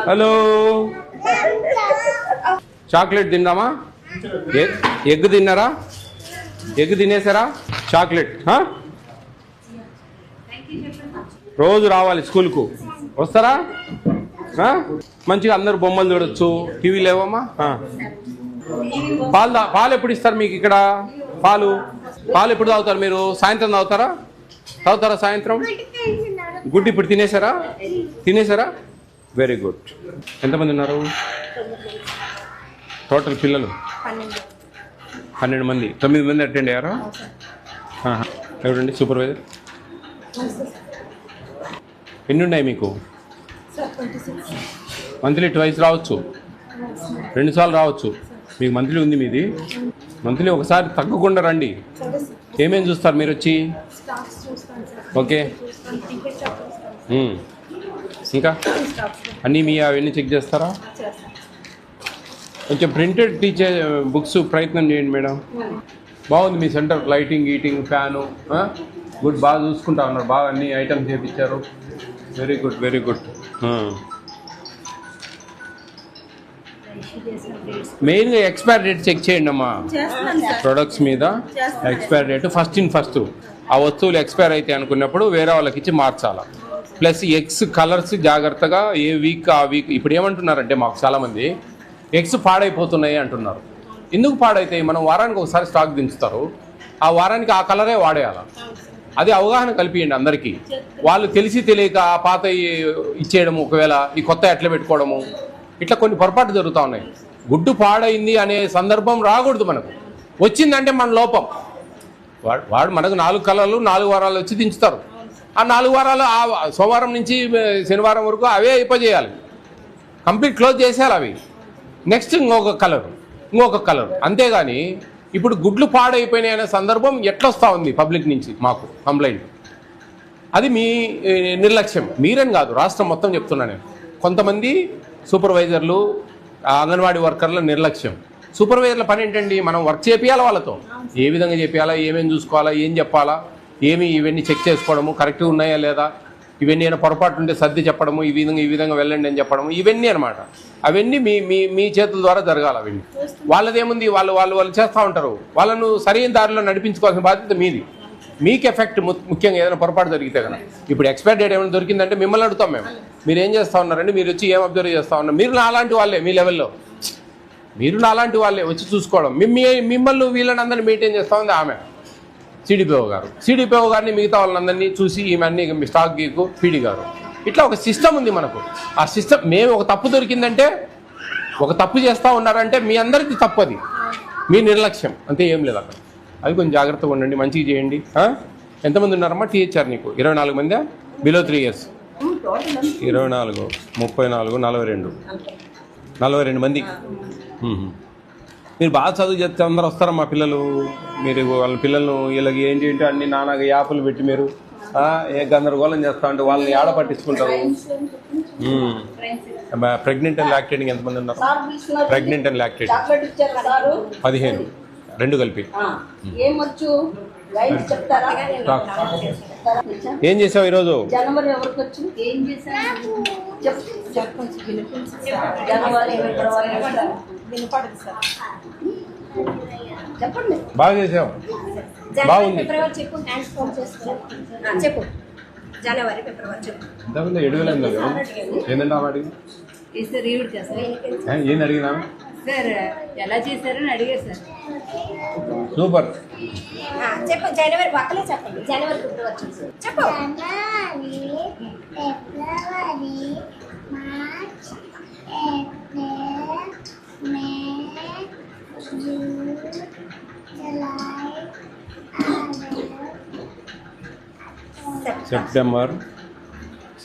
Hello, chocolate తిందామా? Egg తిన్నారా? Egg తినేసారా? Chocolate రోజు రావాలి స్కూల్కు, వస్తారా? మంచిగా అందరు బొమ్మలు చూడొచ్చు, టీవీ లేవమ్మా? పాలు ఎప్పుడు ఇస్తారు మీకు ఇక్కడ? పాలు ఎప్పుడు తాగుతారు మీరు? సాయంత్రం తాగుతారా సాయంత్రం? గుడ్డు ఇప్పుడు తినేసారా? Very good. ఎంతమంది ఉన్నారు టోటల్ పిల్లలు? 12 మంది. 9 మంది అటెండ్ అయ్యారా? ఎవరండి సూపర్వైజర్? ఎన్ని ఉన్నాయి మీకు? మంత్లీ ట్వైస్ రావచ్చు, 2 సార్లు రావచ్చు. మీకు మంత్లీ ఉంది మీది. మంత్లీ ఒకసారి తగ్గకుండా రండి. ఏమేమి చూస్తారు మీరు వచ్చి? ఓకే, ఇంకా అన్నీ మీ అవన్నీ చెక్ చేస్తారా? కొంచెం ప్రింటెడ్ టీచర్ బుక్స్ ప్రయత్నం చేయండి మేడం. బాగుంది మీ సెంటర్, లైటింగ్, గీటింగ్, ఫ్యాను గుడ్. బాగా చూసుకుంటా ఉన్నారు, బాగా అన్ని ఐటమ్స్ చేయించారు. Very good. మెయిన్గా ఎక్స్పైరీ డేట్ చెక్ చేయండి అమ్మా. ప్రొడక్ట్స్ మీద ఎక్స్పైరీ డేట్ ఫస్ట్ ఆ వస్తువులు ఎక్స్పైర్ అయితే అనుకున్నప్పుడు వేరే వాళ్ళకి ఇచ్చి మార్చాలా. ప్లస్ ఎగ్స్ కలర్స్ జాగ్రత్తగా ఏ వీక్ ఆ వీక్. ఇప్పుడు ఏమంటున్నారంటే మాకు చాలామంది ఎగ్స్ పాడైపోతున్నాయి అంటున్నారు. ఎందుకు పాడైతాయి? మనం వారానికి ఒకసారి స్టాక్ దించుతారు, ఆ వారానికి ఆ కలరే వాడేయాల. అది అవగాహన కల్పియండి అందరికీ. వాళ్ళు తెలిసి తెలియక ఆ పాత ఇచ్చేయడము, ఒకవేళ ఈ కొత్త ఎట్లా పెట్టుకోవడము, ఇట్లా కొన్ని పొరపాటు జరుగుతూ ఉన్నాయి. గుడ్డు పాడైంది అనే సందర్భం రాకూడదు మనకు. వచ్చిందంటే మన లోపం. వాడు మనకు 4 కలర్లు 4 వారాలు వచ్చి దించుతారు. ఆ 4 వారాలు ఆ సోమవారం నుంచి శనివారం వరకు అవే అయిపోజేయాలి, కంప్లీట్ క్లోజ్ చేసేయాలి అవి. నెక్స్ట్ ఇంకొక కలర్. అంతేగాని ఇప్పుడు గుడ్లు పాడైపోయినాయి అనే సందర్భం ఎట్లొస్తూ ఉంది పబ్లిక్ నుంచి మాకు కంప్లైంట్. అది మీ నిర్లక్ష్యం. మీరని కాదు, రాష్ట్రం మొత్తం చెప్తున్నా నేను. కొంతమంది సూపర్వైజర్లు, అంగన్వాడీ వర్కర్ల నిర్లక్ష్యం. సూపర్వైజర్ల పని ఏంటండి? మనం వర్క్ చేపియాలా, వాళ్ళతో ఏ విధంగా చేపియాలా, ఏమేమి చూసుకోవాలా, ఏం చెప్పాలా, ఇవన్నీ చెక్ చేసుకోవడము, కరెక్ట్గా ఉన్నాయా లేదా, ఇవన్నీ ఏమైనా పొరపాటు ఉంటే సర్ది చెప్పడము, ఈ విధంగా వెళ్ళండి అని చెప్పడము, ఇవన్నీ అనమాట. అవన్నీ మీ చేతుల ద్వారా జరగాలి. అవన్నీ వాళ్ళదేముంది, వాళ్ళు చేస్తూ ఉంటారు. వాళ్ళను సరైన దారిలో నడిపించుకోవాల్సిన బాధ్యత మీది. మీకు ఎఫెక్ట్ ముఖ్యంగా ఏదైనా పొరపాటు జరిగితే కదా. ఇప్పుడు ఎక్స్పైర్ డేట్ ఏమైనా దొరికిందంటే మిమ్మల్ని అడుగుతాం మేము, మీరు ఏం చేస్తూ ఉన్నారండి, మీరు వచ్చి ఏం అబ్జర్వ్ చేస్తూ ఉన్నారు? మీరు నాలాంటి వాళ్ళే, మీ లెవెల్లో మీరు నాలాంటి వాళ్ళే వచ్చి చూసుకోవడం. మిమ్మల్ని వీళ్ళని అందరినీ మెయింటైన్ చేస్తూ ఉంది ఆమె సిడిపిఓ గారిని, మిగతా వాళ్ళందరినీ చూసి ఈమె అన్ని స్టాక్ గీకు పీడి గారు. ఇట్లా ఒక సిస్టమ్ ఉంది మనకు. ఆ సిస్టమ్, మేము ఒక తప్పు దొరికిందంటే, ఒక తప్పు చేస్తూ ఉన్నారంటే మీ అందరికీ తప్పు, అది మీ నిర్లక్ష్యం అంతే, ఏం లేదు అక్కడ. అది కొంచెం జాగ్రత్తగా ఉండండి, మంచిగా చేయండి. ఎంతమంది ఉన్నారమ్మా టీహెచ్ఆర్ నీకు? 24 మంది బిలో 3 years? 24, 34, 42 మంది. మీరు బాగా చదువు చెప్తే అందరూ వస్తారమ్మా పిల్లలు. మీరు వాళ్ళ పిల్లలను వీళ్ళకి ఏంటి అన్ని నానాగా యాపులు పెట్టి మీరు ఏ గందరగోళం చేస్తా ఉంటే వాళ్ళని ఏడ పట్టించుకుంటారు. ప్రెగ్నెంట్ అండ్ లాక్టేటింగ్ ఎంతమంది ఉన్నారు? ప్రెగ్నెంట్ అండ్ లాక్టేటింగ్ 15, 2 కలిపి. ఏం చేసావు ఈరోజు? బాగా చేసావు, బాగుంది. జనవరి ఫిబ్రవరి చెప్పు. ఏంటంటే వాడికి ఏం అడిగినా సార్ ఎలా చేశారని అడిగారు సార్. సూపర్. చెప్పు, జనవరి పక్కనే చెప్పండి. జనవరి ఫిబ్రవరి చెప్పు. March, April, May, June, July,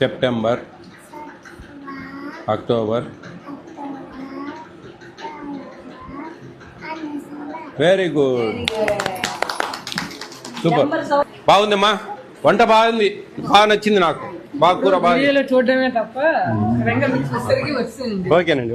September, October. Very good, super. బాగుందమ్మా, వంట బాగుంది, బాగా నచ్చింది నాకు. బాగా కూర బాగా. చూడడమే తప్ప ఓకేనండి.